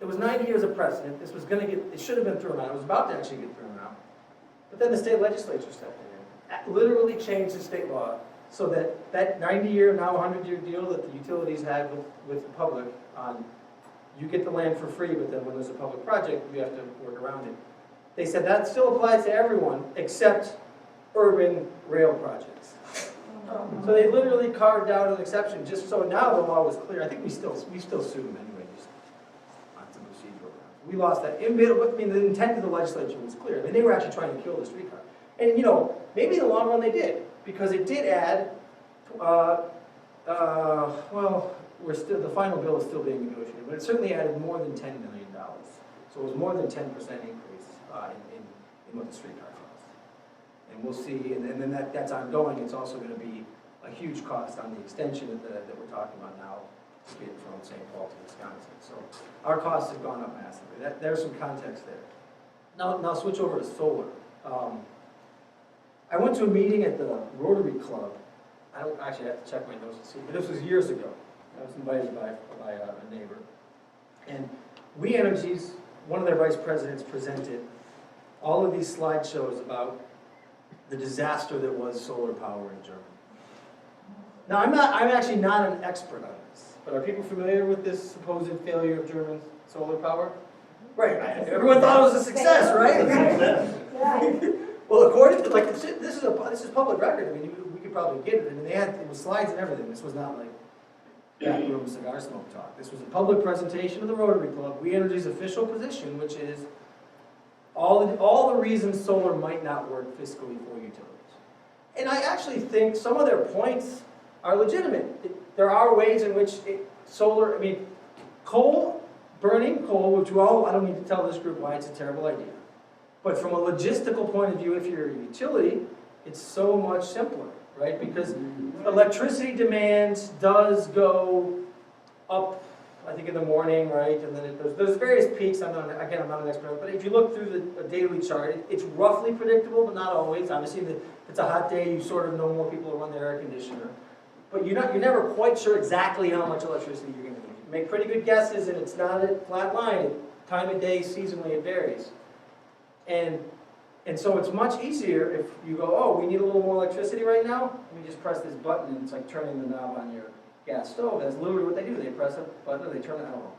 It was 90 years of precedent. This was going to get, it should have been thrown out. It was about to actually get thrown out. But then the state legislature stepped in, literally changed the state law so that that 90-year, now 100-year deal that the utilities had with the public on, you get the land for free, but then when there's a public project, you have to work around it. They said that still applies to everyone except urban rail projects. So they literally carved out an exception just so now the law was clear. I think we still sue them anyway, just on some procedural grounds. We lost that. I mean, the intent of the legislature was clear. I mean, they were actually trying to kill the streetcar. And you know, maybe in the long run they did, because it did add, well, the final bill is still being negotiated, but it certainly added more than $10 million. So it was more than 10% increase in what the streetcar costs. And we'll see, and then that's ongoing. It's also going to be a huge cost on the extension that we're talking about now to get from St. Paul to Wisconsin. So our costs have gone up massively. There's some context there. Now switch over to solar. I went to a meeting at the Rotary Club. I don't actually have to check my notes to see, but this was years ago. I was invited by a neighbor. And We Energies, one of their vice presidents, presented all of these slideshows about the disaster that was solar power in Germany. Now, I'm actually not an expert on this, but are people familiar with this supposed failure of German solar power? Right, everyone thought it was a success, right? Well, according to, like, this is public record. I mean, we could probably get it. I mean, it was slides and everything. This was not like backroom cigar smoke talk. This was a public presentation of the Rotary Club, We Energy's official position, which is all the reasons solar might not work fiscally for utilities. And I actually think some of their points are legitimate. There are ways in which solar, I mean, burning coal, which I don't need to tell this group why it's a terrible idea. But from a logistical point of view, if you're a utility, it's so much simpler, right? Because electricity demand does go up, I think, in the morning, right? And then there's various peaks. I'm not an expert, but if you look through the daily chart, it's roughly predictable, but not always. Obviously, if it's a hot day, you sort of know more people will run their air conditioner. But you're never quite sure exactly how much electricity you're going to need. You make pretty good guesses, and it's not a flat line. Time of day, seasonally, it varies. And so it's much easier if you go, oh, we need a little more electricity right now. Let me just press this button, and it's like turning the knob on your gas stove. That's literally what they do. They press a button, or they turn it. I don't know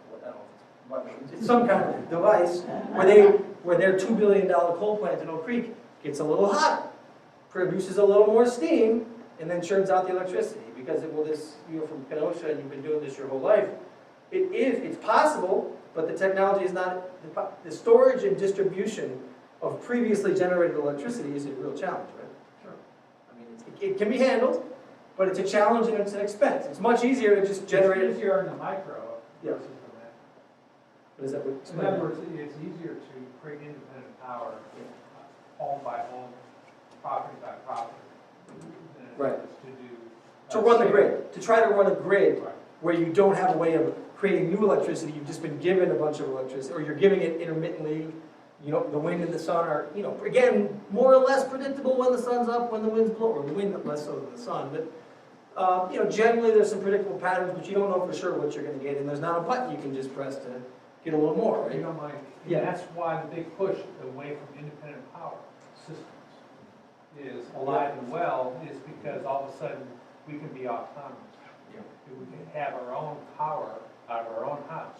what it's some kind of device where their $2 billion coal plant in Oak Creek gets a little hot, produces a little more steam, and then churns out the electricity. Because you're from Kenosha and you've been doing this your whole life. It's possible, but the technology is not. The storage and distribution of previously generated electricity is a real challenge, right? Sure. I mean, it can be handled, but it's a challenge and it's an expense. It's much easier to just generate it. It's easier in the micro versus the macro. What is that? In other words, it's easier to create independent power home by home, property by property, than right. it is to do. To run the grid. To try to run a grid where you don't have a way of creating new electricity. You've just been given a bunch of electricity, or you're giving it intermittently. You know, the wind and the sun are, again, more or less predictable when the sun's up, when the wind's blowing, or the wind less so than the sun. But, generally there's some predictable patterns, but you don't know for sure what you're going to get. And there's not a button you can just press to get a little more, right? You don't mind. Yeah. That's why the big push away from independent power systems is alive and well, is because all of a sudden we can be autonomous. Yeah. We can have our own power out of our own house.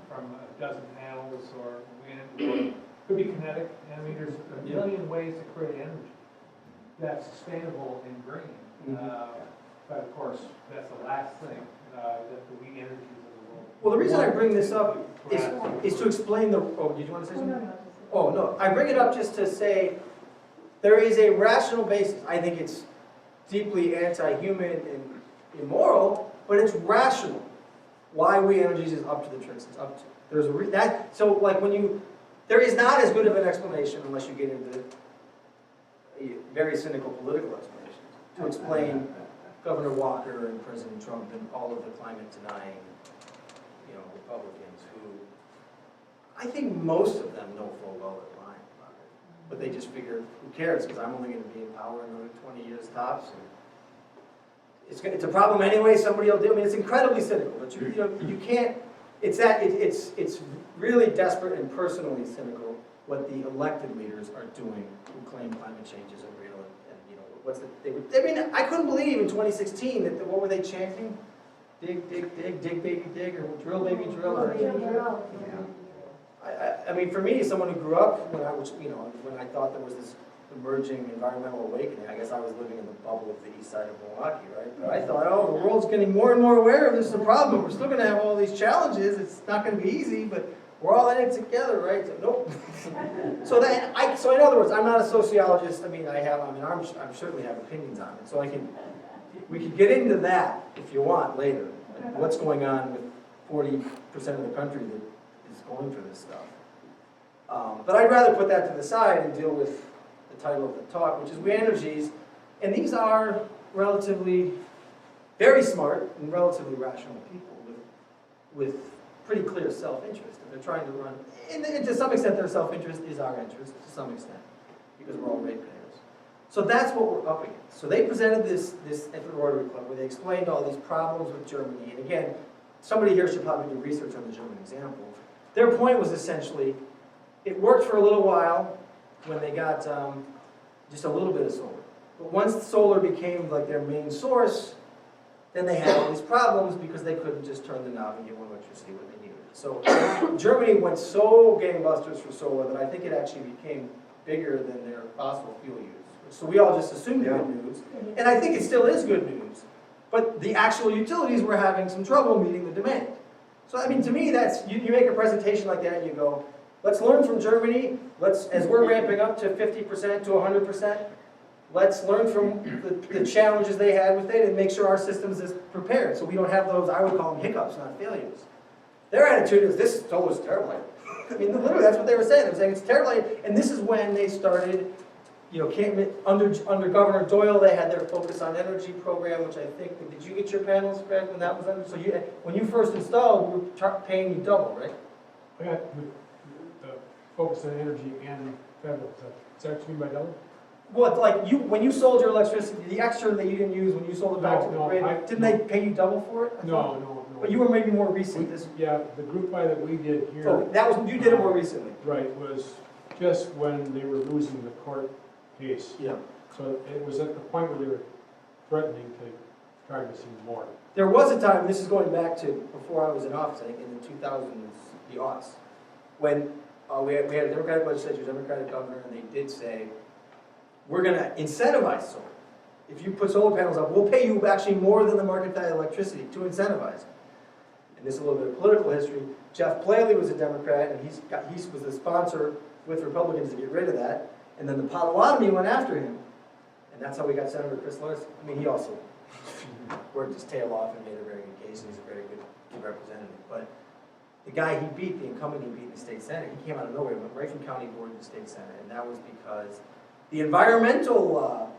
From a dozen panels or wind, or could be kinetic. I mean, there's a million ways to create energy that's sustainable and green. But of course, that's the last thing that the we energies of the world. Well, the reason I bring this up is to explain the. Oh, did you want to say something? No. Oh no, I bring it up just to say there is a rational basis. I think it's deeply anti-human and immoral, but it's rational. Why We Energies is up to the tricks. It's up to. There's so like there is not as good of an explanation unless you get into very cynical political explanations to explain Governor Walker and President Trump and all of the climate denying, Republicans who I think most of them know full well they're lying about it, but they just figure who cares because I'm only going to be in power in another 20 years tops. And, it's a problem anyway, somebody will do. I mean, it's incredibly cynical, but you can't, It's really desperate and personally cynical what the elected leaders are doing who claim climate change isn't real I couldn't believe in 2016 that, what were they chanting? Dig, dig, dig, dig, baby, dig, or drill, baby, drill. I mean, for me, someone who grew up when I thought there was this emerging environmental awakening, I guess I was living in the bubble of the east side of Milwaukee, right? But I thought, oh, the world's getting more and more aware of this is a problem. We're still going to have all these challenges. It's not going to be easy, but we're all in it together, right? So, nope. So in other words, I'm not a sociologist. I certainly have opinions on it. So we could get into that if you want later. Like what's going on with 40% of the country that is going for this stuff. But I'd rather put that to the side and deal with the title of the talk, which is We Energies. And these are relatively very smart and relatively rational people with pretty clear self-interest. And they're trying to run, and to some extent their self-interest is our interest, to some extent, because we're all ratepayers. So that's what we're up against. So they presented this at the Rotary Club where they explained all these problems with Germany. And again, somebody here should probably do research on the German example. Their point was essentially, it worked for a little while when they got just a little bit of solar. But once solar became like their main source, then they had all these problems because they couldn't just turn the knob and get more electricity when they needed it. So Germany went so gangbusters for solar that I think it actually became bigger than their fossil fuel use. So we all just assumed good news. And I think it still is good news. But the actual utilities were having some trouble meeting the demand. So I mean, to me, that's, you make a presentation like that and you go, let's learn from Germany. As we're ramping up to 50% to 100%, let's learn from the challenges they had with it and make sure our systems is prepared so we don't have those, I would call them hiccups, not failures. Their attitude is, this solar's terrible. I mean, literally, that's what they were saying. They were saying it's terrible. And this is when they started, under Governor Doyle, they had their Focus on Energy program, which I think, did you get your panels, Greg, when that was under? So when you first installed, we were paying you double, right? I got the Focus on Energy and federal. Is that what you mean by double? Well, when you sold your electricity, the extra that you didn't use when you sold it back to the grid, didn't they pay you double for it? No. But you were maybe more recent. Yeah, the group buy that we did here. So you did it more recently. Right, was just when they were losing the court case. Yeah. So it was at the point where they were threatening to try to see more. There was a time, this is going back to before I was in office, I think in the 2000s, the aughts, when we had a Democratic legislature, Democratic governor, and they did say, we're going to incentivize solar. If you put solar panels up, we'll pay you actually more than the market value of electricity to incentivize it. And this is a little bit of political history. Jeff Plaley was a Democrat, and he was the sponsor with Republicans to get rid of that. And then the Potawatomi went after him. And that's how we got Senator Chris Larson. I mean, he also worked his tail off and made a very good case, and he's a very good representative. But the guy he beat, the incumbent he beat in the state senate, he came out of nowhere, went right from county board to the state senate. And that was because the environmental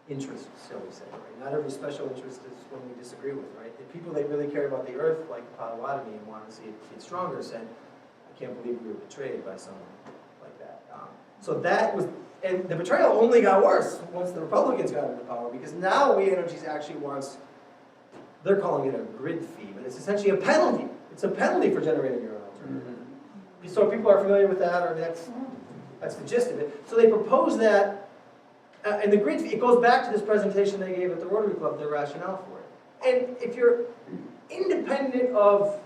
interests, shall we say, right? Not every special interest is one we disagree with, right? The people that really care about the earth, like the Potawatomi, and want to see it get stronger, said, I can't believe we were betrayed by someone like that. So that was, and the betrayal only got worse once the Republicans got into power, because now We Energies actually wants, they're calling it a grid fee, but it's essentially a penalty. It's a penalty for generating your own alternative. So people are familiar with that, or that's the gist of it. So they propose that, and the grid fee, it goes back to this presentation they gave at the Rotary Club, their rationale for it. And if you're independent of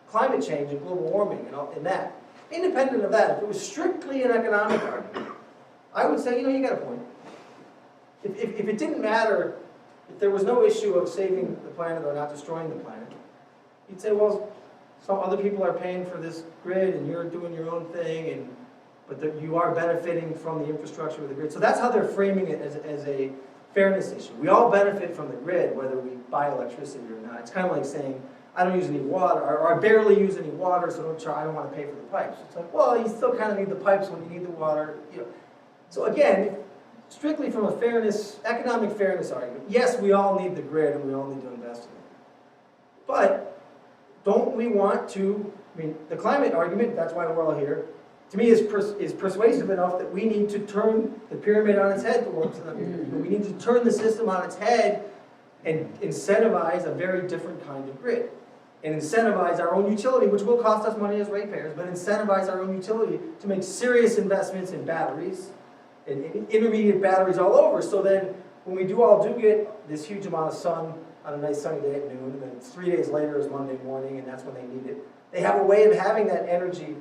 climate change and global warming and that, independent of that, if it was strictly an economic argument, I would say, you got a point. If it didn't matter, if there was no issue of saving the planet or not destroying the planet, you'd say, well, some other people are paying for this grid and you're doing your own thing, but you are benefiting from the infrastructure of the grid. So that's how they're framing it as a fairness issue. We all benefit from the grid, whether we buy electricity or not. It's kind of like saying, I don't use any water, or I barely use any water, so I don't want to pay for the pipes. It's like, well, you still kind of need the pipes when you need the water. So again, strictly from a fairness, economic fairness argument, yes, we all need the grid and we all need to invest in it. But don't we want to, the climate argument, that's why we're all here, to me is persuasive enough that we need to turn the pyramid on its head towards them. We need to turn the system on its head and incentivize a very different kind of grid. and incentivize our own utility, which will cost us money as ratepayers, but incentivize our own utility to make serious investments in batteries, in intermediate batteries all over, so then when we do get this huge amount of sun on a nice sunny day at noon, and then 3 days later is Monday morning, and that's when they need it, they have a way of having that energy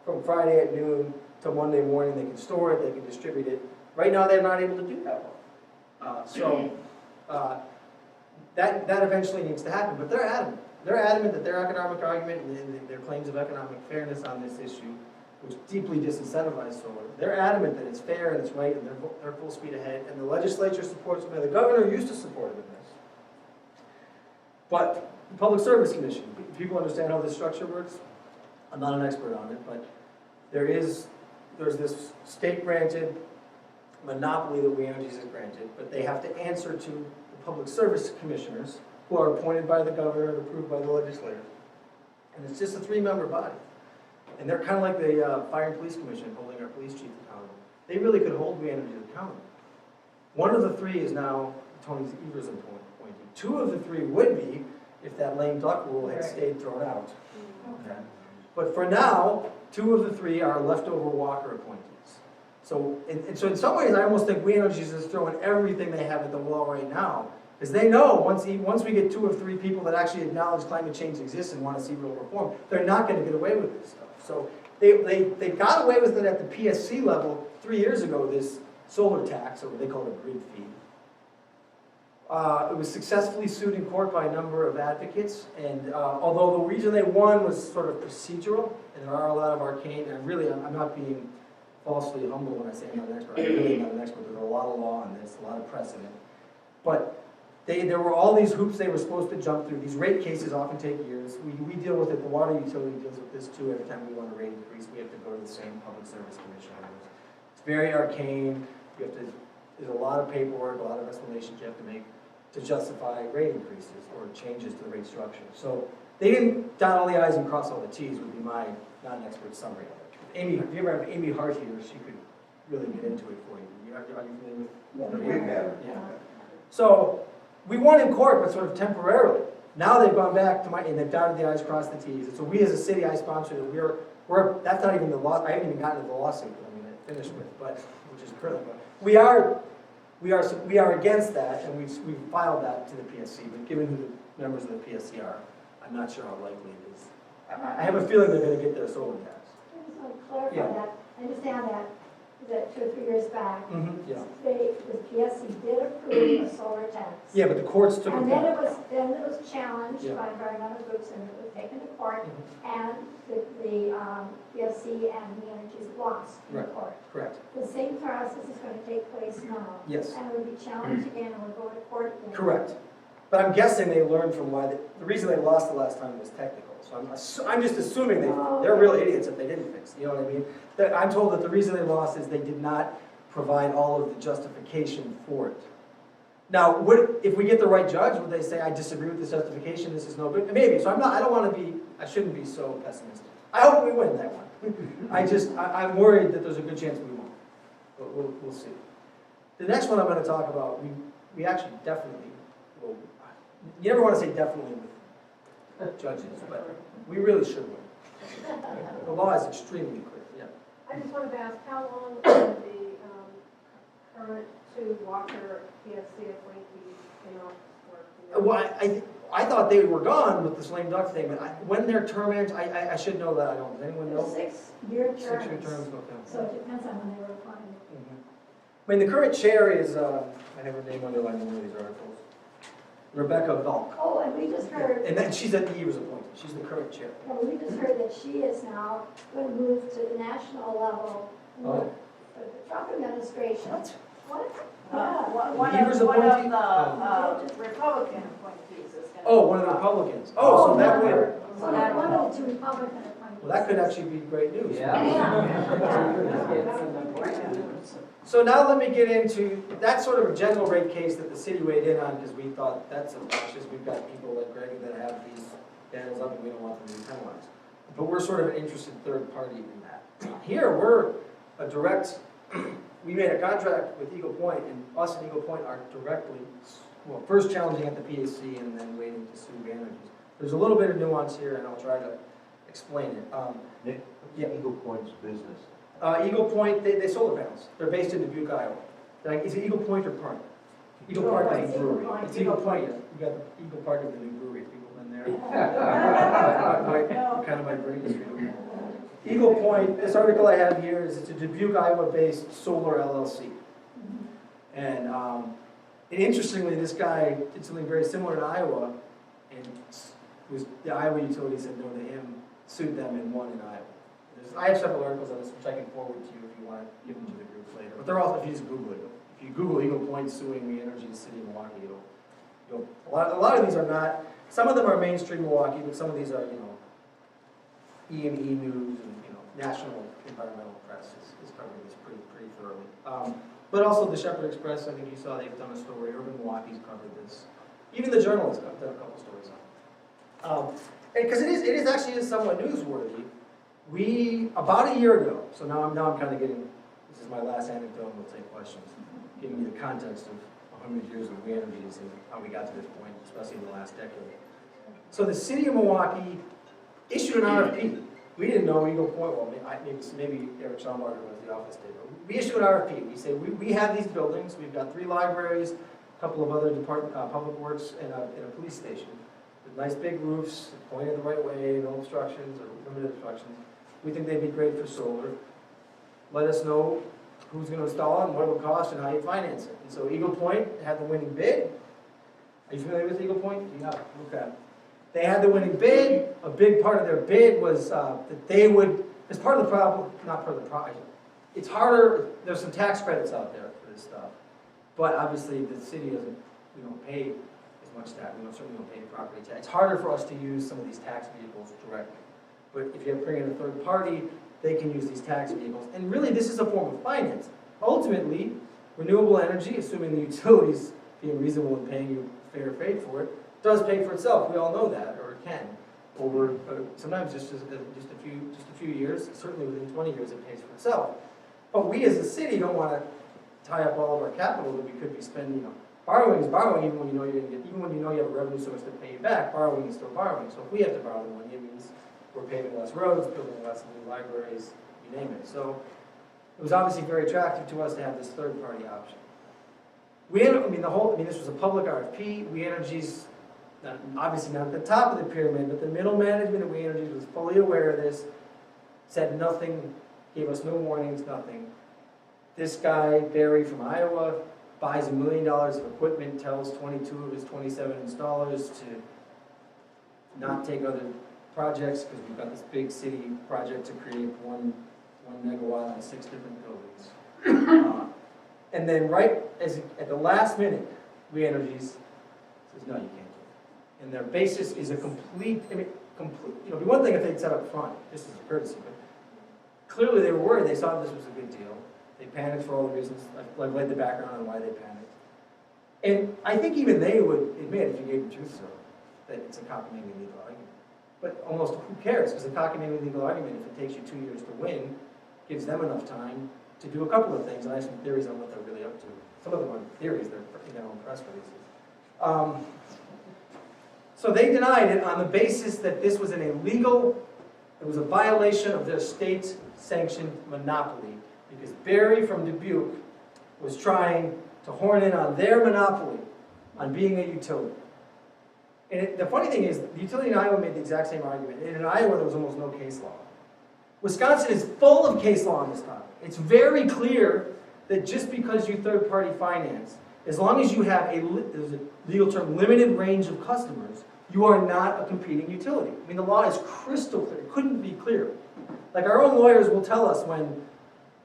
from Friday at noon to Monday morning. They can store it, they can distribute it. Right now, they're not able to do that well. That eventually needs to happen, but they're adamant. They're adamant that their economic argument and their claims of economic fairness on this issue, which deeply disincentivize solar, they're adamant that it's fair and it's right and they're full speed ahead, and the legislature supports them, and the governor used to support them in this. But the Public Service Commission, people understand how this structure works. I'm not an expert on it, but there's this state-granted monopoly that We Energies is granted, but they have to answer to the Public Service Commissioners, who are appointed by the governor and approved by the legislature. And it's just a 3-member body. And they're kind of like the Fire and Police Commission holding our police chief accountable. They really could hold We Energies accountable. One of the 3 is now Tony Evers' appointee. 2 of the 3 would be if that lame duck rule had stayed thrown out. Okay. But for now, 2 of the 3 are leftover Walker appointees. So in some ways, I almost think We Energies is throwing everything they have at the wall right now, because they know once we get 2 of 3 people that actually acknowledge climate change exists and want to see real reform, they're not going to get away with this stuff. So they got away with it at the PSC level 3 years ago, this solar tax, or what they call a grid fee. It was successfully sued in court by a number of advocates, and although the reason they won was sort of procedural, and there are a lot of arcane, and really I'm not being falsely humble when I say I'm not an expert. I'm really not an expert. There's a lot of law on this, a lot of precedent. But there were all these hoops they were supposed to jump through. These rate cases often take years. We deal with it. The water utility deals with this too. Every time we want a rate increase, we have to go to the same Public Service Commission. It's very arcane. There's a lot of paperwork, a lot of explanations you have to make to justify rate increases or changes to the rate structure. So they didn't dot all the I's and cross all the T's would be my non-expert summary of it. Amy, if you ever have Amy Hart here, she could really get into it for you. Are you familiar with? Yeah. So we won in court, but sort of temporarily. Now they've gone back to and they've dotted the I's, crossed the T's. And so we as a city, I sponsored it. That's not even the law. I haven't even gotten to the lawsuit that I'm going to finish with, but which is currently. But we are against that, and we've filed that to the PSC. But given who the members of the PSC are, I'm not sure how likely it is. I have a feeling they're going to get their solar tax. I just want to clarify that. I understand that 2 or 3 years back, Yeah. the PSC did approve a solar tax. Yeah, but the courts took it And down. then it was challenged Yeah. by environmental groups, and it was taken to court, and the PSC and the Energies lost in Right. court. Correct. The same process is going to take place now. Yes. And it will be challenged again, and we'll go to court again. Correct. But I'm guessing they learned from why the reason they lost the last time was technical. So I'm just assuming they're real idiots if they didn't fix it. You know what I mean? I'm told that the reason they lost is they did not provide all of the justification for it. Now, if we get the right judge, would they say, I disagree with this justification, this is no good? Maybe. So I shouldn't be so pessimistic. I hope we win that one. I'm worried that there's a good chance we won't. But we'll see. The next one I'm going to talk about, we actually definitely will. You never want to say definitely with judges, but we really should win. The law is extremely clear, yeah. I just wanted to ask, how long are the current 2 Walker PSC appointees in office for? Well, I thought they were gone with this lame duck thing, but when their term ends, I should know that. I don't. Does anyone know? 6-year terms. 6-year terms, okay. So it depends on when they were appointed. I mean, the current chair is, I have her name underlined in one of these articles, Rebecca Valk. Oh, and we just heard. And then she's at the Evers appointed. She's the current chair. Well, we just heard that she is now going to move to the national level with the Trump administration. What? Yeah. One Evers of appointee? the Republican appointees is going to. Oh, one of the Republicans. Oh, so that would, So that one of the 2 Republican appointees. well, that could actually be great news. Yeah. So now let me get into, that's sort of a general rate case that the city weighed in on because we thought that's obnoxious. We've got people like Greg that have these banners up and we don't want them to be penalized. But we're sort of an interested third party in that. Here, we're a direct, we made a contract with Eagle Point, and us and Eagle Point are directly, well, first challenging at the PSC and then waiting to sue Energies. There's a little bit of nuance here, and I'll try to explain it. Nick, what's Eagle Point's business? Eagle Point, they solar panels. They're based in Dubuque, Iowa. Is it Eagle Point or Park? Eagle Park is a brewery. It's Eagle Point. You got the Eagle Park of the new brewery. People been there? Kind of my brain is reading. Eagle Point, this article I have here is it's a Dubuque, Iowa-based solar LLC. And interestingly, this guy did something very similar in Iowa, and the Iowa utility said no to him, sued them and won in Iowa. I have several articles on this, which I can forward to you if you want to give them to the group later. But they're also, if you just Google it, if you Google Eagle Point suing We Energy the city of Milwaukee, a lot of these are not, some of them are mainstream Milwaukee, but some of these are, E&E News and, National Environmental Press is covering this pretty thoroughly. But also the Shepherd Express, I think you saw they've done a story, Urban Milwaukee's covered this. Even the Journal has done a couple stories on it. Because it is actually somewhat newsworthy. About a year ago, so now I'm kind of getting, this is my last anecdote, and we'll take questions, giving you the context of 100 years of We Energies and how we got to this point, especially in the last decade. So the city of Milwaukee issued an RFP. We didn't know Eagle Point, well, maybe Eric Schaumacher was the office day, but we issued an RFP. We say, we have these buildings, we've got 3 libraries, a couple of other public works, and a police station. With nice big roofs, pointed the right way, no obstructions or limited obstructions. We think they'd be great for solar. Let us know who's going to install them, what it would cost, and how you finance it. And so Eagle Point had the winning bid. Are you familiar with Eagle Point? Yeah. Okay. They had the winning bid. A big part of their bid was that they would, as part of the problem, not part of the problem, it's harder, there's some tax credits out there for this stuff. But obviously the city doesn't, we don't pay as much tax, we certainly don't pay property tax. It's harder for us to use some of these tax vehicles directly. But if you bring in a third party, they can use these tax vehicles. And really, this is a form of finance. Ultimately, renewable energy, assuming the utilities being reasonable and paying you fair freight for it, does pay for itself. We all know that, or it can. Over sometimes just a few years, certainly within 20 years, it pays for itself. But we as a city don't want to tie up all of our capital that we could be spending. Borrowing is borrowing, even when you know you're going to get, even when you know you have a revenue source to pay you back. Borrowing is still borrowing. So if we have to borrow the money, it means we're paving less roads, building less new libraries, you name it. So it was obviously very attractive to us to have this third-party option. This was a public RFP. We Energy's obviously not at the top of the pyramid, but the middle management of We Energies was fully aware of this, said nothing, gave us no warnings, nothing. This guy, Barry from Iowa, buys $1 million of equipment, tells 22 of his 27 installers to not take other projects because we've got this big city project to create one megawatt on 6 different buildings. And then at the last minute, We Energies says, no, you can't do it. And their basis is a complete, it'd be one thing if they'd said up front, this is a courtesy, but clearly they were worried, they saw this was a good deal. They panicked for all the reasons, I've laid the background on why they panicked. And I think even they would admit, if you gave the truth so, that it's a cockamamie legal argument. But almost who cares? Because a cockamamie legal argument, if it takes you 2 years to win, gives them enough time to do a couple of things. And I have some theories on what they're really up to. Some of them aren't theories, they're in their own press releases. So they denied it on the basis that this was an illegal, it was a violation of their state-sanctioned monopoly. Because Barry from Dubuque was trying to horn in on their monopoly on being a utility. And the funny thing is, the utility in Iowa made the exact same argument. And in Iowa, there was almost no case law. Wisconsin is full of case law on this topic. It's very clear that just because you third-party finance, as long as you have there's a legal term, limited range of customers, you are not a competing utility. I mean, the law is crystal clear. It couldn't be clearer. Like our own lawyers will tell us when,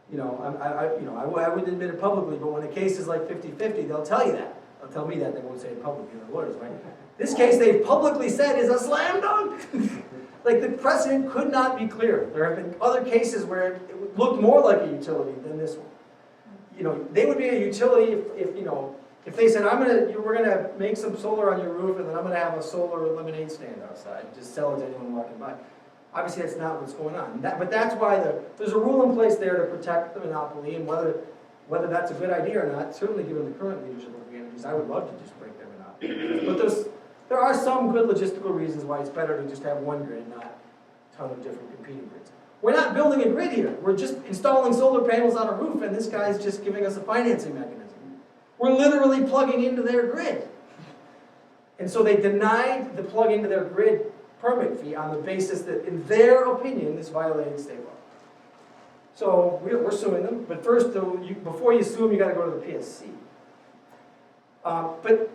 I wouldn't admit it publicly, but when a case is like 50-50, they'll tell you that. They'll tell me that, they won't say it publicly, they're lawyers, right? This case they've publicly said is a slam dunk. Like the precedent could not be clearer. There have been other cases where it looked more like a utility than this one. They would be a utility if they said, we're gonna make some solar on your roof and then I'm gonna have a solar lemonade stand outside and just sell it to anyone walking by. Obviously that's not what's going on. But that's why there's a rule in place there to protect the monopoly, and whether that's a good idea or not, certainly given the current leadership of the energies, I would love to just break their monopoly. But there are some good logistical reasons why it's better to just have one grid, not a ton of different competing grids. We're not building a grid here. We're just installing solar panels on a roof, and this guy's just giving us a financing mechanism. We're literally plugging into their grid. And so they denied the plug into their grid permit fee on the basis that, in their opinion, this violated state law. So we're suing them, but first, though, before you sue them, you got to go to the PSC. But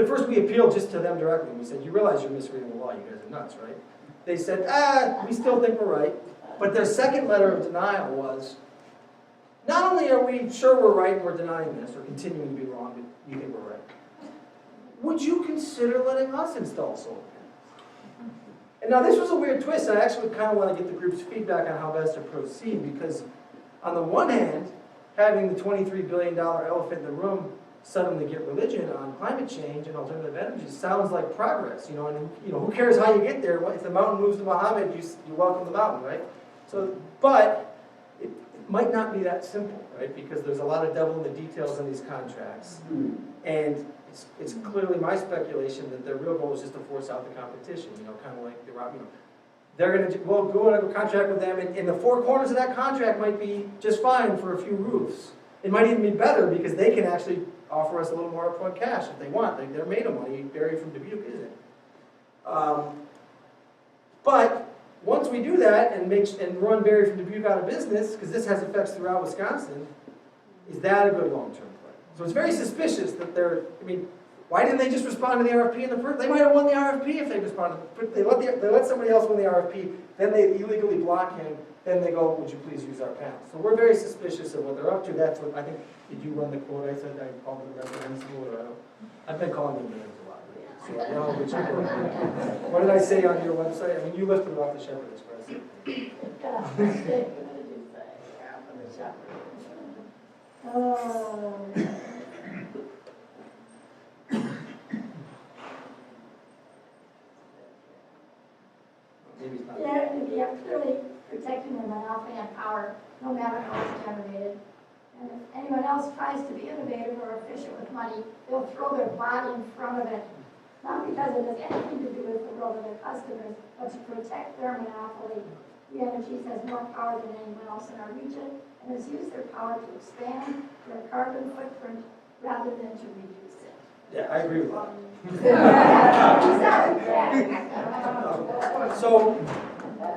first we appealed just to them directly. We said, you realize you're misreading the law, you guys are nuts, right? They said, we still think we're right. But their second letter of denial was, not only are we sure we're right and we're denying this, or continuing to be wrong, but you think we're right, would you consider letting us install solar panels? And now this was a weird twist, and I actually kind of want to get the group's feedback on how best to proceed, because on the one hand, having the $23 billion elephant in the room suddenly get religion on climate change and alternative energy sounds like progress, and who cares how you get there? If the mountain moves to Muhammad, you welcome the mountain, right? But it might not be that simple, right? Because there's a lot of devil in the details in these contracts. And it's clearly my speculation that their real goal is just to force out the competition, kind of like they're going to, we'll go into a contract with them, and the four corners of that contract might be just fine for a few roofs. It might even be better because they can actually offer us a little more upfront cash if they want. They're made of money. Barry from Dubuque isn't. But once we do that and run Barry from Dubuque out of business, because this has effects throughout Wisconsin, is that a good long-term play? So it's very suspicious that why didn't they just respond to the RFP in the first? They might have won the RFP if they responded. But they let somebody else win the RFP, then they illegally block him, then they go, would you please use our panel? So we're very suspicious of what they're up to. That's what I think, did you run the quote I said I called them reprehensible? I've been calling them names a lot. So I know which quote. What did I say on your website? I mean, you lifted it off the Shepherd Express. Maybe it's not. Yeah, clearly protecting the monopoly on power, no matter how it's generated. And if anyone else tries to be innovative or efficient with money, they'll throw their body in front of it. Not because it has anything to do with the world of their customers, but to protect their monopoly. We Energies has more power than anyone else in our region and has used their power to expand their carbon footprint rather than to reduce it. Yeah, I agree with that. Yeah. So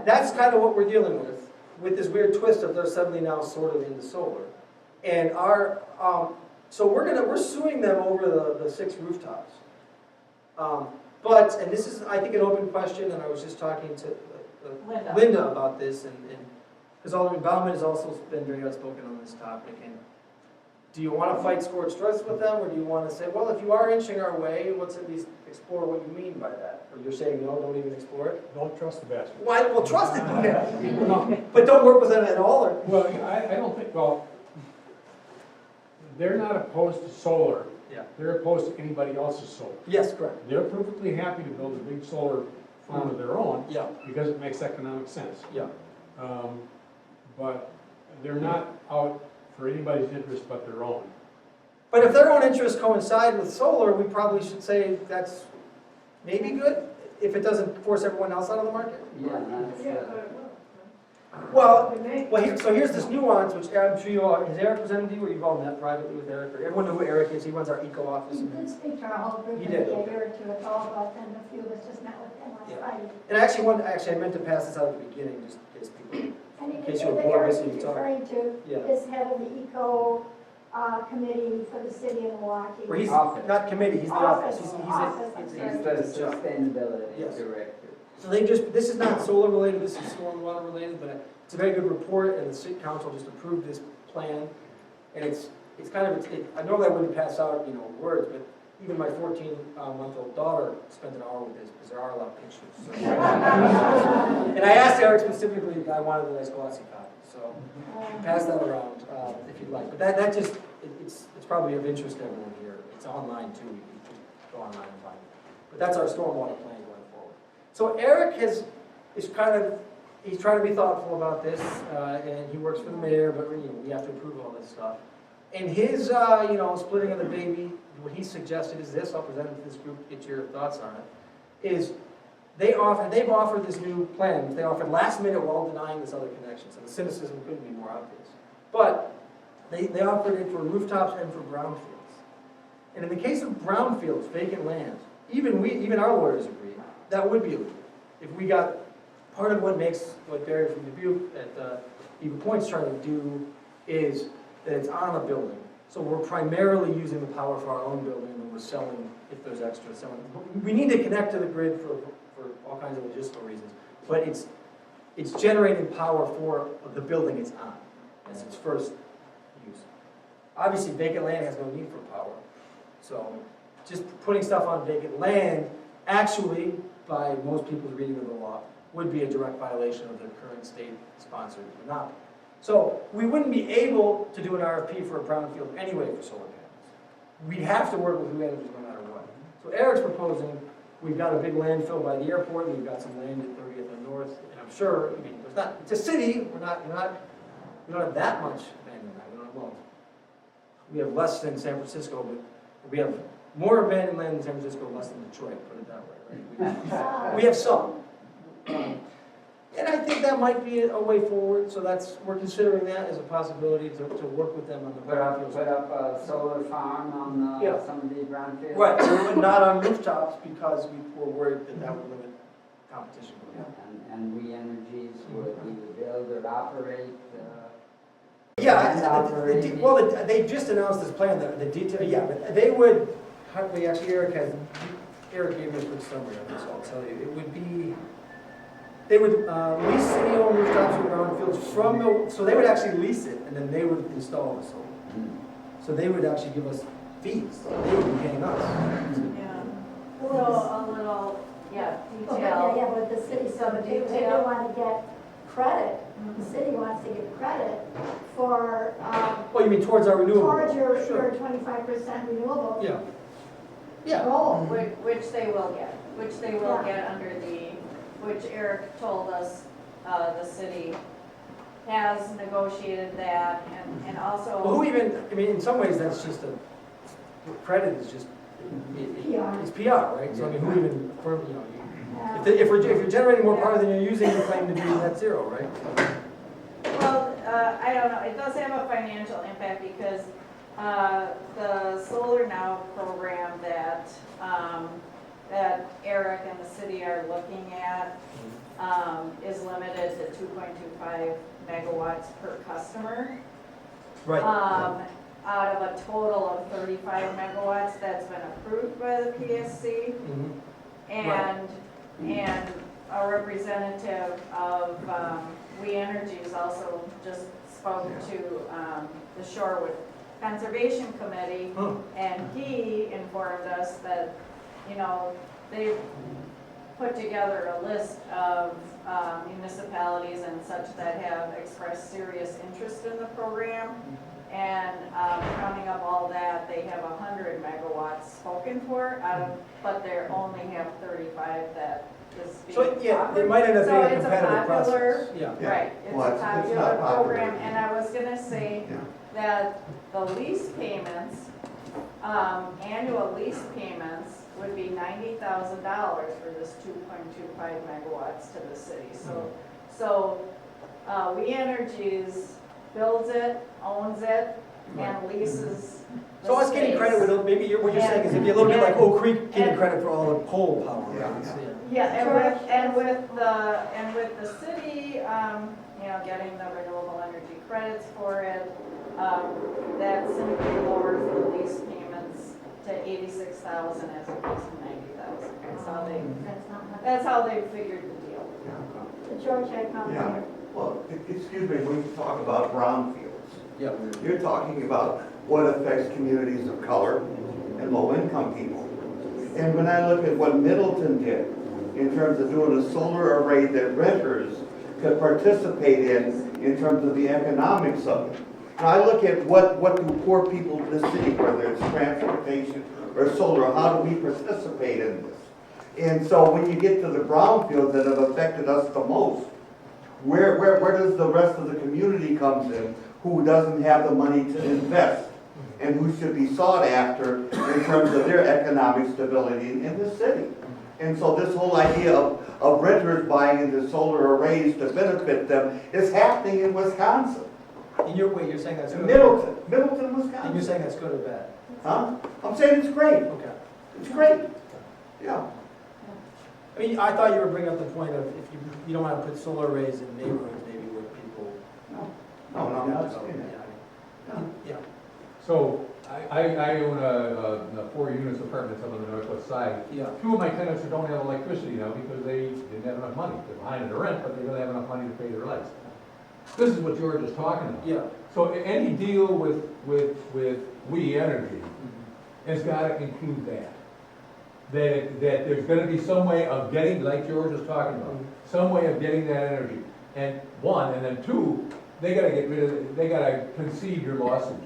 that's kind of what we're dealing with this weird twist of they're suddenly now sort of into solar. And so we're suing them over the 6 rooftops. And this is, I think, an open question, and I was just talking to Linda about this, and because Alderman Bauman has also been very outspoken on this topic. And do you want to fight scorched earth with them, or do you want to say, well, if you are inching our way, let's at least explore what you mean by that? Or you're saying, no, don't even explore it? Don't trust the bastard. Why? Well, trust it. No. But don't work with them at all? Or? Well, I don't think, they're not opposed to solar. Yeah. They're opposed to anybody else's solar. Yes, correct. They're perfectly happy to build a big solar farm of their own. Yeah. Because it makes economic sense. Yeah. But they're not out for anybody's interest but their own. But if their own interests coincide with solar, we probably should say that's maybe good if it doesn't force everyone else out of the market. Yeah, but it will. Well, We may. so here's this nuance, which I'm sure you all, has Eric presented to you, or you've all met privately with Eric? Or everyone know who Eric is? He runs our eco office. He did speak to our whole group He a did, year okay. or two ago, but then a few of us just met with him last Yeah. Friday. And I meant to pass this out at the beginning, just in case people. And he In did case say you were that bored Eric listening was to talk. referring to Yeah. is head of the eco committee for the city of Milwaukee. Where he's Office. not committee, he's the office. He's Office, I'm he's sorry. He's the sustainability Yes. director. So this is not solar related, this is stormwater related, but it's a very good report, and the city council just approved this plan. And it's kind of, normally I wouldn't pass out, words, but even my 14-month-old daughter spent an hour with this, because there are a lot of pictures. So. And I asked Eric specifically if I wanted a nice glossy copy, so pass that around if you'd like. But that just, it's probably of interest to everyone here. It's online too, you can just go online and find it. But that's our stormwater plan going forward. So Eric he's trying to be thoughtful about this, and he works for the mayor, but we have to approve all this stuff. And his, splitting of the baby, what he suggested is this, I'll present it to this group, get your thoughts on it, is they've offered this new plan, which they offered last minute while denying this other connection, so the cynicism couldn't be more obvious. But they offered it for rooftops and for brownfields. And in the case of brownfields, vacant land, even our lawyers agree, that would be illegal. If we got, part of what makes, what Barry from Dubuque at Eagle Point's trying to do is that it's on a building. So we're primarily using the power for our own building, and we're selling, if there's extra, selling. We need to connect to the grid for all kinds of logistical reasons, but it's generating power for the building it's on as its first use. Obviously, vacant land has no need for power, so just putting stuff on vacant land, actually, by most people's reading of the law, would be a direct violation of the current state-sponsored monopoly. So we wouldn't be able to do an RFP for a brownfield anyway for solar panels. We'd have to work with New Energies no matter what. So Eric's proposing, we've got a big landfill by the airport, we've got some land at 30th and North, and I'm sure, I mean, there's not, it's a city, we don't have that much land in that. We have less than San Francisco, but we have more abandoned land in San Francisco, less than Detroit, put it that way, right? We have some. And I think that might be a way forward, so we're considering that as a possibility to work with them on the brownfields. Put up a solar farm on Yeah. some of the brownfields? Right, but not on rooftops because we were worried that would limit competition. And We Energies would either build or operate? Yeah, well, they just announced this plan, the detail, yeah, but they would, actually Eric gave me a quick summary of this, so I'll tell you. It would be, they would lease city-owned rooftops or brownfields so they would actually lease it, and then they would install the solar. So they would actually give us fees, they would be paying us. Yeah. So a little, But detail. but the city, Some they detail. want to get credit, the city wants to get credit for, Oh, you mean towards our renewable? towards your Sure. 25% renewable Yeah. Yeah. goal. Which they will get, under which Eric told us, the city has negotiated that, and also. Well, who even, I mean, in some ways, that's just credit is just, PR. it's PR, right? So I mean, who even, Yeah. if you're generating more power than you're using, you claim to be net zero, right? Well, I don't know, it does have a financial impact because the Solar Now program that Eric and the city are looking at is limited to 2.25 megawatts per customer. Right. Out of a total of 35 megawatts that's been approved by the PSC. Mhm. And a representative of We Energies also just spoke to the Shorewood Conservation Committee, Huh. and he informed us that, they've put together a list of municipalities and such that have expressed serious interest in the program. And counting up all that, they have 100 megawatts spoken for, but they only have 35 that is being So, yeah, offered. it might end up being a So it's a competitive popular, process. Yeah. right, it's Well, a it's popular not popular. program, and I was gonna say Yeah. that the lease payments, annual lease payments would be $90,000 for this 2.25 megawatts to the city. So We Energies builds it, owns it, and leases the So us getting space. credit with, maybe what you're saying is it'd be a little bit like Oak Creek getting credit for all the coal power. Right? Yeah, and with the city, getting the renewable energy credits for it, that simply lowers the lease payments to 86,000 as opposed to 90,000. That's not much. That's how they figured the deal. The Georgetown County. Yeah, well, excuse me, when you talk about brownfields, Yeah. you're talking about what affects communities of color and low-income people. And when I look at what Middleton did in terms of doing a solar array that renters could participate in terms of the economics of it. Now I look at what do poor people in this city, whether it's transportation or solar, how do we participate in this? And so when you get to the brownfields that have affected us the most, where does the rest of the community comes in who doesn't have the money to invest and who should be sought after in terms of their economic stability in the city. And so this whole idea of renters buying into solar arrays to benefit them is happening in Wisconsin. In your way, you're saying that's good? Middleton, And you're Wisconsin. saying that's good or bad? Huh? I'm saying it's great. Okay. It's great. Yeah. I mean, I thought you were bringing up the point of if you don't want to put solar arrays in neighborhoods, maybe where people. No, I'm not saying that. Yeah. Yeah. So I own a 4 units apartments up on the northwest side. Yeah. 2 of my tenants don't have electricity now because they didn't have enough money. They're behind in the rent, but they don't have enough money to pay their lights. This is what George is talking about. Yeah. So any deal with WE Energy has got to include that. That there's gonna be some way of getting, like George was talking about, some way of getting that energy. And one, and then two, they gotta get rid of, they gotta concede your lawsuit.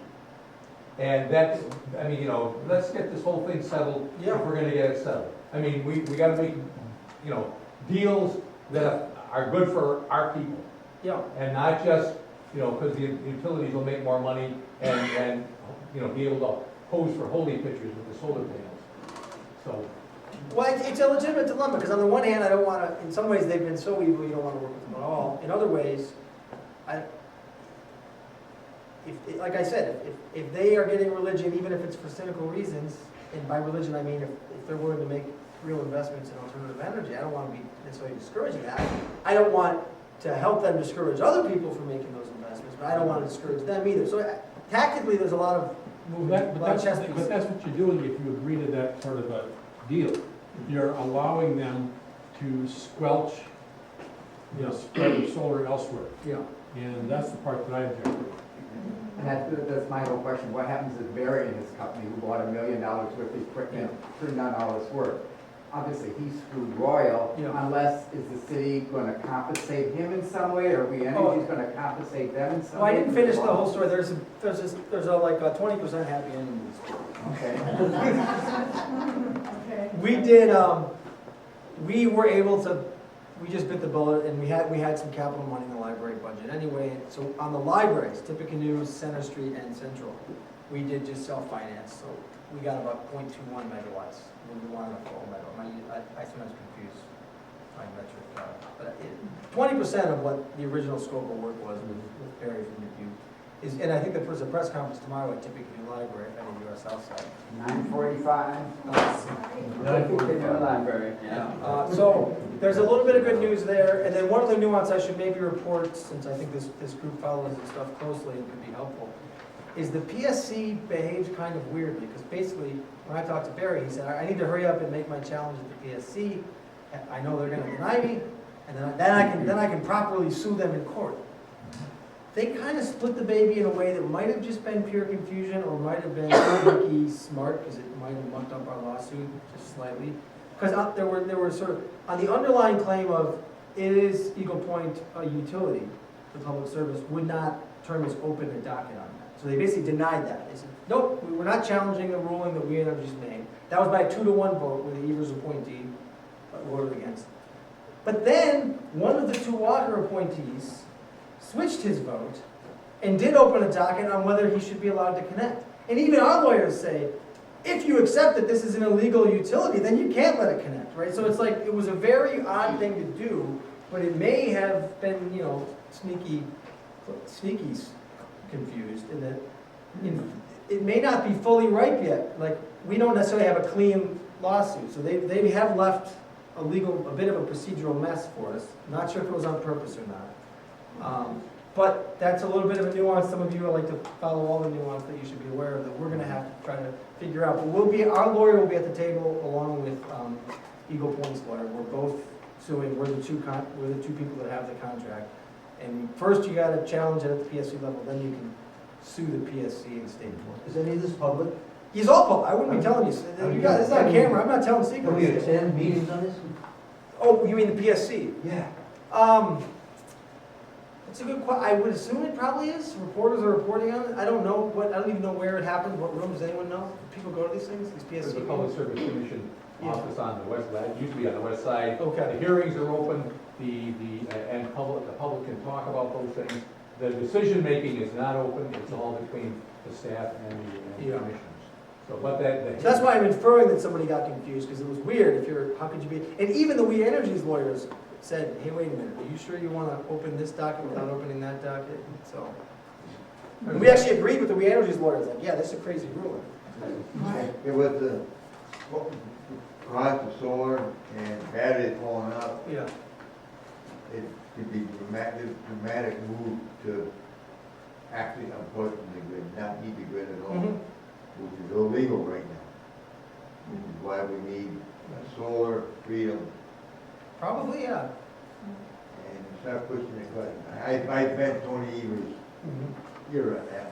And that's, I mean, you know, let's get this whole thing settled if Yeah. we're gonna get it settled. I mean, we gotta make, you know, deals that are good for our people. Yeah. And not just, you know, because the utilities will make more money and, you know, be able to pose for holy pictures with the solar panels. So, Well, it's a legitimate dilemma, because on the one hand, I don't want to, in some ways, they've been so evil, you don't want to work with them at all. In other ways, like I said, if they are getting religion, even if it's for cynical reasons, and by religion I mean if they're willing to make real investments in alternative energy, I don't want to be necessarily discouraging that. I don't want to help them discourage other people from making those investments, but I don't want to discourage them either. So tactically, there's a lot of movement. But that's what you're doing if you agree to that sort of a deal. You're allowing them to squelch, you know, spread of solar elsewhere. Yeah. And that's the part that I object to. And that's my whole question. What happens if Barry and his company, who bought $1 million worth of equipment, turned on all this work? Obviously, he screwed Royal, Yeah. unless, is the city going to compensate him in some way, or we Energy's going to compensate them in some Well, way? I didn't finish the whole story. There's a like a 20% happy ending in this story. Okay. We did, we were able to, we just bit the bullet, and we had some capital money in the library budget anyway. So on the libraries, Tippecanoe, Center Street, and Central, we did just self-finance. So we got about 0.21 megawatts. We wanted a full megawatt. I sometimes confuse my metric. But 20% of what the original scope of work was with Barry from Dubuque is, and I think there's a press conference tomorrow at Tippecanoe Library, if any of you are south side. 9:45. Library. Yeah. So there's a little bit of good news there, and then one other nuance I should maybe report, since I think this group follows this stuff closely and could be helpful, is the PSC behaves kind of weirdly, because basically, when I talked to Barry, he said, I need to hurry up and make my challenge at the PSC. I know they're gonna deny me, and then I can properly sue them in court. They kind of split the baby in a way that might have just been pure confusion, or might have been sneaky smart, because it might have mucked up our lawsuit just slightly. Because there were sort of, on the underlying claim of, is Eagle Point a utility for public service, would not term as open a docket on that. So they basically denied that. They said, nope, we're not challenging the ruling that WE Energy's made. That was by a 2-to-1 vote with the Evers appointee voted against. But then, one of the 2 Walker appointees switched his vote and did open a docket on whether he should be allowed to connect. And even our lawyers say, if you accept that this is an illegal utility, then you can't let it connect, right? So it's like, it was a very odd thing to do, but it may have been, you know, sneaky confused in that it may not be fully ripe yet. Like, we don't necessarily have a clean lawsuit, so they have left a bit of a procedural mess for us. Not sure if it was on purpose or not. But that's a little bit of a nuance. Some of you like to follow all the nuance that you should be aware of that we're going to have to try to figure out. But our lawyer will be at the table along with Eagle Point's lawyer. We're both suing. We're the two people that have the contract. And first you got to challenge it at the PSC level. Then you can sue the PSC in state court. Is any of this public? He's all public. I wouldn't be telling you. You guys, it's on camera. I'm not telling secrets. Can we attend meetings on this? Oh, you mean the PSC? Yeah. It's a good question. I would assume it probably is. Reporters are reporting on it. I don't know I don't even know where it happened, what rooms. Does anyone know? Do people go to these things, these there's PSC a Public meetings? Service Commission office on the west side, usually on the west side. Okay. The hearings are open, and the public can talk about those things. the decision-making is not open, it's all between the staff and the Yeah. commissioners. So, but that. So that's why I'm inferring that somebody got confused, because it was weird if you're, how could you be, and even the We Energies lawyers said, hey, wait a minute, are you sure you want to open this docket without opening that docket? So, and we actually agreed with the We Energies lawyers, like, yeah, this is a crazy ruling. It was the cost of solar and battery pulling up, Yeah. it could be dramatic move to actually unplug from the grid, not need the grid at all, Mhm. which is illegal right now. Which is why we need solar freedom Probably, yeah. and start pushing the button. I bet Tony Evers Mhm. here on that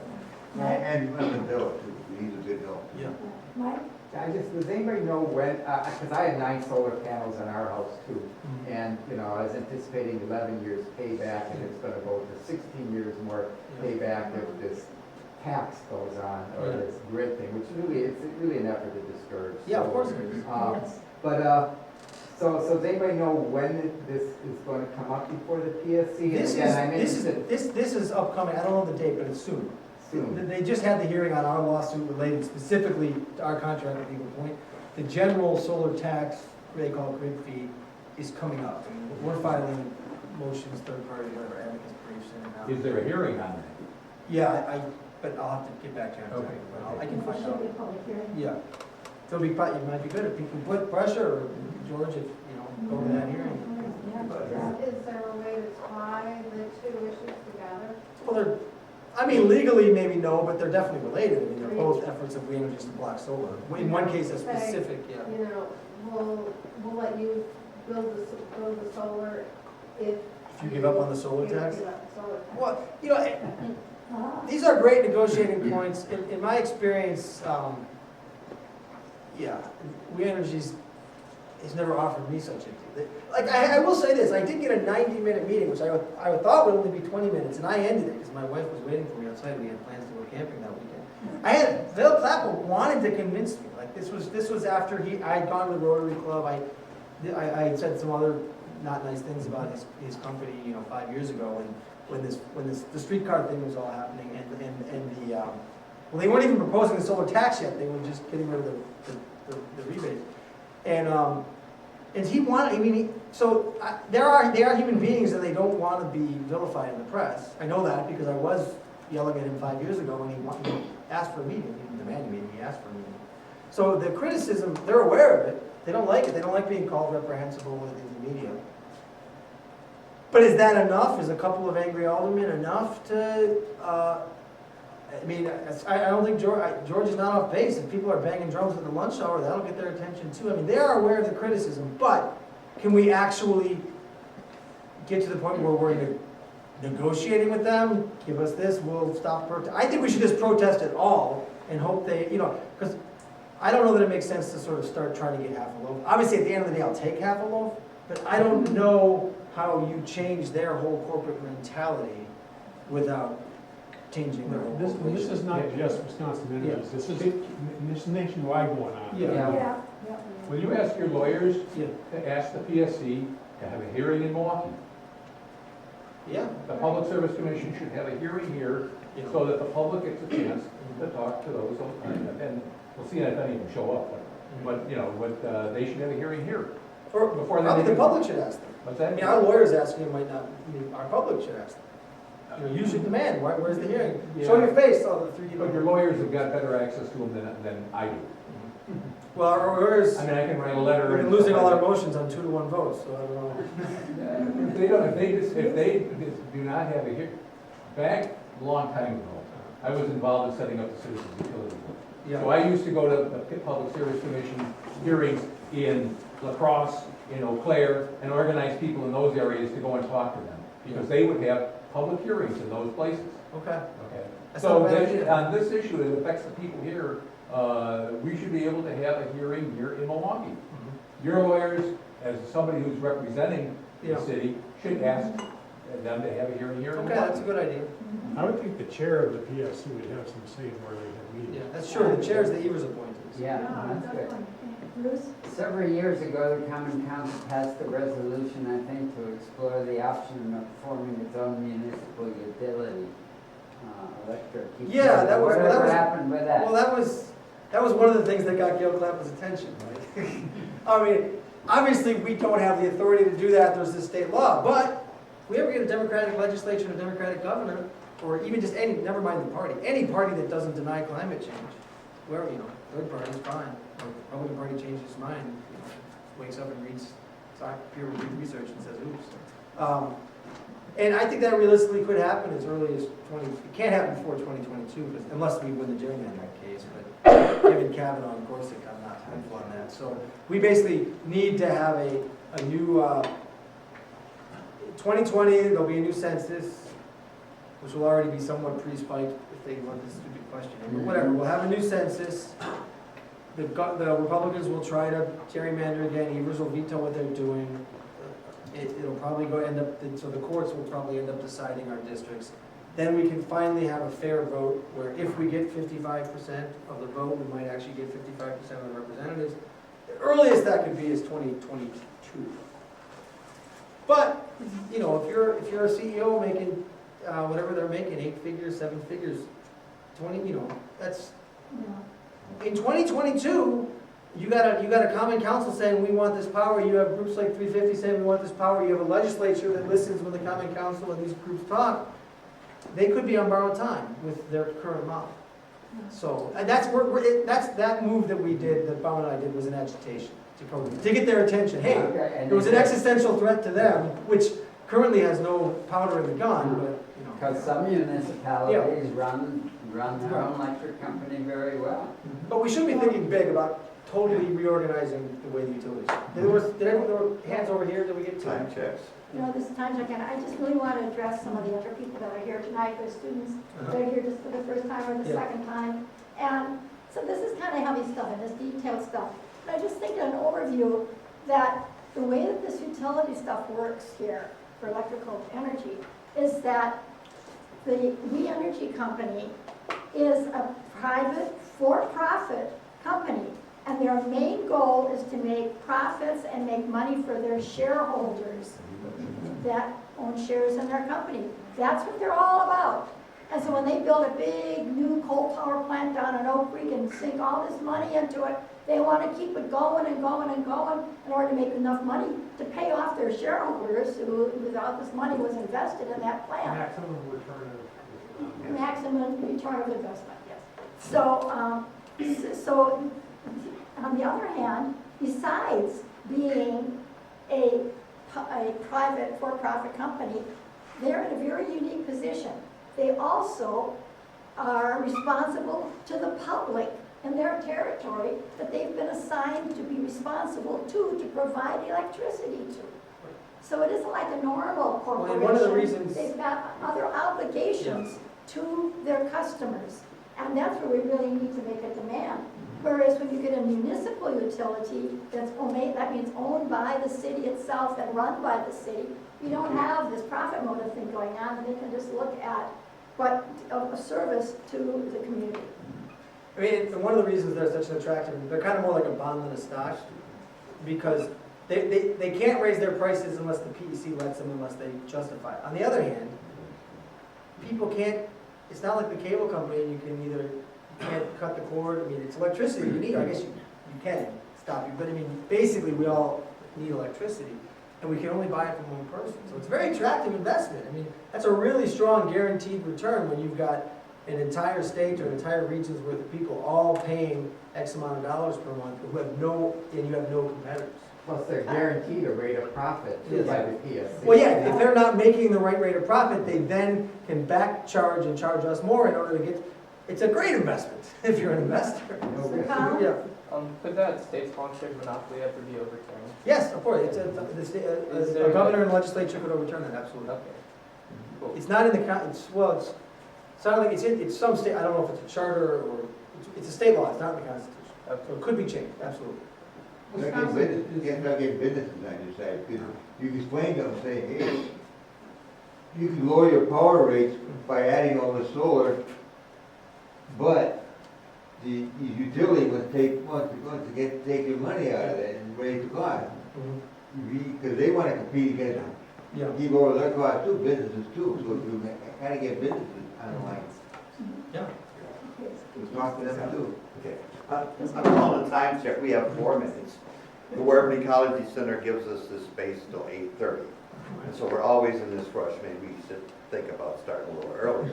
one. And Lemon Bill too, he's a good help. Yeah. Mike? Does anybody know when, because I had 9 solar panels on our house too. Mhm. And, you know, I was anticipating 11 years payback, and it's gonna go to 16 years more payback if this tax goes on, or Yeah. this grid thing, which really, it's really an effort to discourage. Yeah, of solar. course it is. Yes. But, so does anybody know when this is gonna come up before the PSC? And This again, I'm is, interested this is upcoming, I don't know the date, but it's soon. soon. They just had the hearing on our lawsuit related specifically to our contract with Eagle Point. The general solar tax, they call it grid fee, is coming up. And we're filing motions, third party, whatever, advocates briefs in. Is there a hearing on that? Yeah, but I'll have to get back to you. Okay. But I can There find should out. be a public hearing. Yeah. So it might be good if people put pressure, or George, if, go to that hearing. Yeah. Is there a way to tie the two issues together? Well, legally, maybe no, but they're definitely related. I mean, they're both efforts of We Energies to block solar. In one case, a specific, yeah. You know, we'll let you build the solar if. If you give up on the solar if you tax? give up the solar tax. Well, these are great negotiating points. In my experience, yeah, We Energies has never offered me such a deal. Like, I will say this, I did get a 90-minute meeting, which I thought would only be 20 minutes, and I ended it because my wife was waiting for me outside. We had plans to go camping that weekend. Phil Clapper wanted to convince me. Like, this was after I had gone to the Rotary Club. I had said some other not nice things about his company, 5 years ago, when the streetcar thing was all happening, and well, they weren't even proposing the solar tax yet. They were just getting rid of the rebate. And he wanted, there are human beings that they don't want to be vilified in the press. I know that because I was yelling at him 5 years ago when he asked for a meeting. He didn't demand a meeting, he asked for a meeting. So the criticism, they're aware of it. They don't like it. They don't like being called reprehensible in the media. But is that enough? Is a couple of angry aldermen enough to, I don't think George is not off base. If people are banging drums at the lunch hour, that'll get their attention too. They are aware of the criticism, but can we actually get to the point where we're negotiating with them? Give us this, we'll stop protest. I think we should just protest it all and hope they, because I don't know that it makes sense to sort of start trying to get half a loaf. Obviously, at the end of the day, I'll take half a loaf, but I don't know how you change their whole corporate mentality without changing their whole This corporation. is not just Wisconsin entities, this is nationwide going on. Yeah. Yeah. Will you ask your lawyers Yeah. to ask the PSC to have a hearing in Milwaukee? Yeah. The Public Service Commission should have a hearing here so that the public gets a chance to talk to those, and we'll see if any of them show up. But they should have a hearing here. Or Before they probably the make- public should ask them. What's that? Our lawyers asking might not, our public should ask them. You should demand, where's the hearing? Show your face, all the three But your lawyers have got better access to them than I do. Well, our lawyers, I mean, I can write a letter. we've been and losing stuff all our like motions on 2-to-1 votes, so I don't know. If they do not have a hearing, back a long time ago, I was involved in setting up the Citizens Utility Board. So I used to go to the Public Service Commission hearings in La Crosse, in Eau Claire, and organize people in those areas to go and talk to them, because they would have public hearings in those places. Okay. Okay. That's So not a bad idea. on this issue that affects the people here, we should be able to have a hearing here in Milwaukee. Your lawyers, as somebody who's representing the Yeah. city, should ask them to have a hearing here in Okay, Milwaukee. that's a good idea. I would think the chair of the PSC would have some say in where they have Yeah, meetings. that's true, the chair's the Evers appointed. Yeah, No, that's good. definitely. Bruce? Several years ago, the Common Council passed a resolution, I think, to explore the option of forming its own municipal utility, electric. Yeah, that was- Whatever happened with that? Well, that was one of the things that got Gail Clapper's attention, right? I mean, obviously, we don't have the authority to do that, there's this state law, but if we ever get a Democratic legislature and a Democratic governor, or even just any, never mind the party, any party that doesn't deny climate change, where, third party's fine, or Republican Party changes its mind, wakes up and reads peer-reviewed research and says, oops. And I think that realistically could happen as early as it can't happen before 2022, unless we win the gerrymandering case, but given Kavanaugh and Gorsuch, I'm not hopeful on that. So we basically need to have a new, 2020, there'll be a new census, which will already be somewhat pre-spiked if they want this stupid question. But whatever, we'll have a new census. The Republicans will try to gerrymander again, Evers will veto what they're doing. It'll probably so the courts will probably end up deciding our districts. Then we can finally have a fair vote where if we get 55% of the vote, we might actually get 55% of the representatives. The earliest that could be is 2022. But, if you're a CEO making, whatever they're making, 8 figures, 7 figures, 20, that's, in 2022, you got a common council saying we want this power, you have groups like 350 saying we want this power, you have a legislature that listens when the common council and these groups talk. They could be on borrowed time with their current model. So, and that's that move that we did, that Bob and I did, was an agitation to get their attention. Hey, it was an existential threat to them, which currently has no powder in the gun, but, Because some municipalities run their own electric company very well. But we should be thinking big about totally reorganizing the way the utilities. There were hands over here, did we get Time checks. This time again, I just really want to address some of the other people that are here tonight, the students that are here just for the first time or the second time. And so this is kind of heavy stuff and this detailed stuff. But I just think an overview that the way that this utility stuff works here for electrical energy is that the WE Energy Company is a private, for-profit company. And their main goal is to make profits and make money for their shareholders that own shares in their company. That's what they're all about. And so when they build a big new coal power plant down in Oak Creek and sink all this money into it, they want to keep it going and going and going in order to make enough money to pay off their shareholders who, without this money, was invested in that plant. Maximum return of. Maximum return of investment, yes. So, so on the other hand, besides being a private for-profit company, they're in a very unique position. They also are responsible to the public in their territory that they've been assigned to be responsible to provide electricity to. So it isn't like a normal corporation. Well, one of the reasons they've got other obligations to their customers. And that's where we really need to make a demand. Whereas when you get a municipal utility that means owned by the city itself and run by the city, you don't have this profit motive thing going on, and they can just look at what a service to the community. I mean, one of the reasons they're such an attractive, they're kind of more like a bond than a stock, because they can't raise their prices unless the PEC lets them, unless they justify it. On the other hand, people can't, it's not like the cable company, you can't cut the cord. I mean, it's electricity you need. I guess you can stop you, but I mean, basically we all need electricity, and we can only buy it from one person. So it's a very attractive investment. I mean, that's a really strong guaranteed return when you've got an entire state or an entire region's worth of people all paying X amount of dollars per month and you have no competitors. Plus they're guaranteed a rate of profit too by the PSC. Well, yeah, if they're not making the right rate of profit, they then can back charge and charge us more in order to get. It's a great investment if you're an investor. Yeah. Could that state-sponsored monopoly ever be overturned? Yes, of course. It's a governor and legislature could overturn that, absolutely. Okay. Cool. It's not in the, it's not like it's some state, I don't know if it's a charter or, it's a state law, it's not in the Constitution. Okay. So it could be changed, absolutely. You can't get business on your side, because you can explain to them, say, hey, you can lower your power rates by adding all the solar, but the utility wants to take your money out of it and raise the cost. Because they wanna compete against Yeah. keep over their cost too, businesses too, so if you kinda get businesses on the line. Yeah. We talk to them too. Okay. I'm calling the time check, we have 4 minutes. The Waverly Ecology Center gives us this space till 8:30. And so we're always in this rush, maybe we should think about starting a little earlier.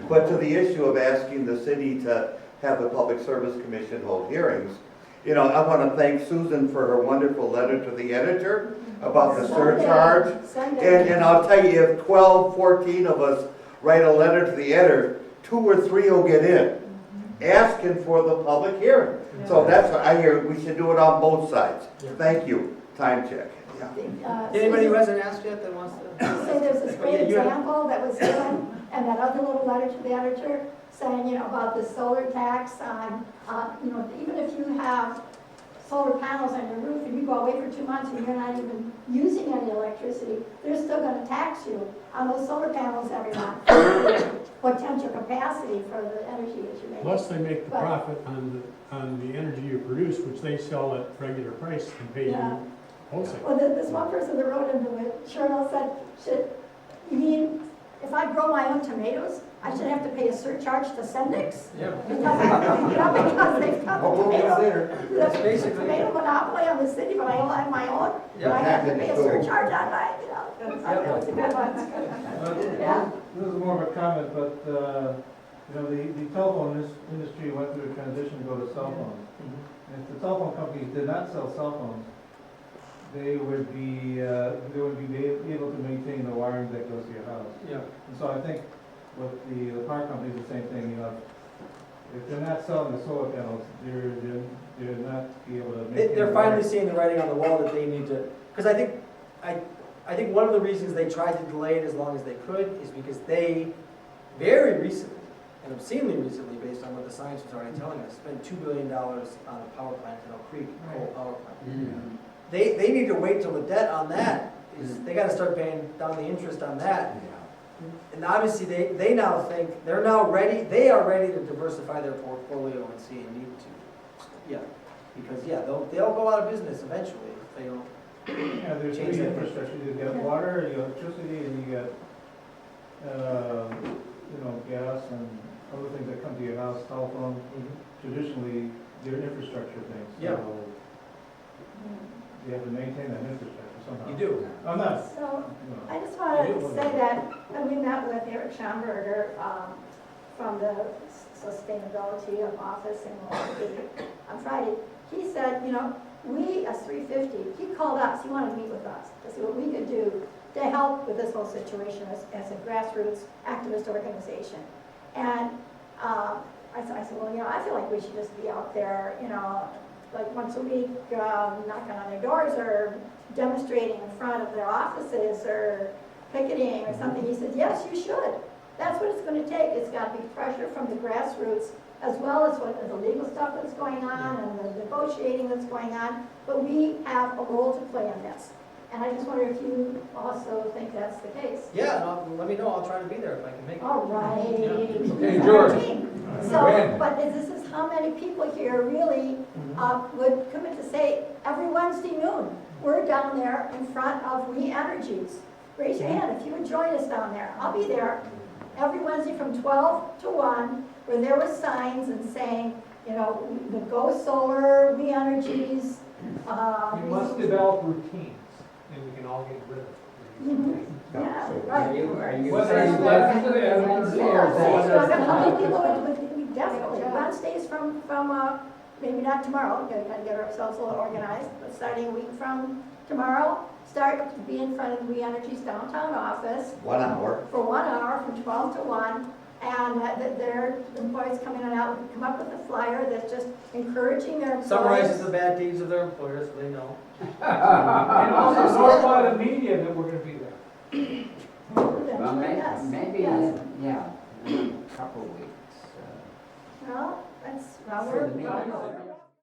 But to the issue of asking the city to have the Public Service Commission hold hearings, you know, I want to thank Susan for her wonderful letter to the editor about the surcharge. Sunday. And I'll tell you, if 12, 14 of us write a letter to the editor, 2 or 3 will get in, asking for the public hearing. So that's what I hear, we should do it on both sides. Yeah. Thank you, time check. Anybody who hasn't asked yet that wants to? Say there's this Oh, great yeah, you have- example that was given, and that other little letter to the editor saying, about the solar tax on, even if you have solar panels on your roof and you go away for 2 months and you're not even using any electricity, they're still gonna tax you on those solar panels every month. Potential capacity for the energy that you make. Plus, they make the But- profit on the energy you produce, which they sell at regular price and pay you Yeah. wholesale. Well, this one person that wrote into it, Cheryl said, you mean if I grow my own tomatoes, I should have to pay a surcharge to Sendix? Yeah. Because they've got the tomato, That's basically- tomato monopoly on the city, but I don't have my own. Yeah. I have to pay a surcharge on mine, That was a good one. Yeah. This is more of a comment, but, the telephone industry went through a transition to go to cell phones. And if the cell phone companies did not sell cell phones, they would be able to maintain the wiring that goes to your house. Yeah. And so I think with the power companies, the same thing, if they're not selling the solar panels, they're not be able to maintain. They're the finally wiring. seeing the writing on the wall that they need to, because I think one of the reasons they tried to delay it as long as they could is because they very recently, and obscenely recently, based on what the science was already telling us, spent $2 billion on a power plant in Oak Creek, coal power plant. They need to wait till the debt on that they got to start paying down the interest on that. And obviously, they now think, they are ready to diversify their portfolio and see a need to. Yeah, because, they'll go out of business eventually if they don't. Yeah, there's Change three that. infrastructure, you got water, you got electricity, and you got, gas and other things that come to your house, telephone. Traditionally, they're infrastructure things. Yeah. So you have to maintain that infrastructure somehow. You do. I'm not, So, I just wanted to say that when we met with Eric Schomburger from the Sustainability of Office in Milwaukee on Friday, he said, we as 350, he called us, he wanted to meet with us to see what we could do to help with this whole situation as a grassroots activist organization. And I said, well, I feel like we should just be out there, like once a week, knocking on their doors or demonstrating in front of their offices or picketing or something. He said, yes, you should. That's what it's going to take. It's got to be pressure from the grassroots as well as what the legal stuff that's going on and the negotiating that's going on. But we have a role to play in this. And I just wonder if you also think that's the case. Yeah, and let me know. I'll try to be there if I can make it. All right. Okay, George. So, but this is how many people here really would commit to say every Wednesday noon, we're down there in front of We Energies. Raise your hand if you would join us down there. I'll be there every Wednesday from 12 to 1, where there were signs and saying, the Go Solar, We Energies. we must develop routines, and we can all get rid of it. Yeah, right. Whether it's left to the evidence or How many people would definitely, Wednesdays from maybe not tomorrow, we've got to get ourselves a little organized, but starting a week from tomorrow, start to be in front of We Energies downtown office 1 hour. for 1 hour from 12 to 1. And their employees come in and out, come up with a flyer that's just encouraging their employees. Summarizes the bad deeds of their employers, so they know. And also notify the media that we're gonna be there. Well, Yes, maybe, yes. yeah, in a couple of weeks. Well, that's, For the meeting.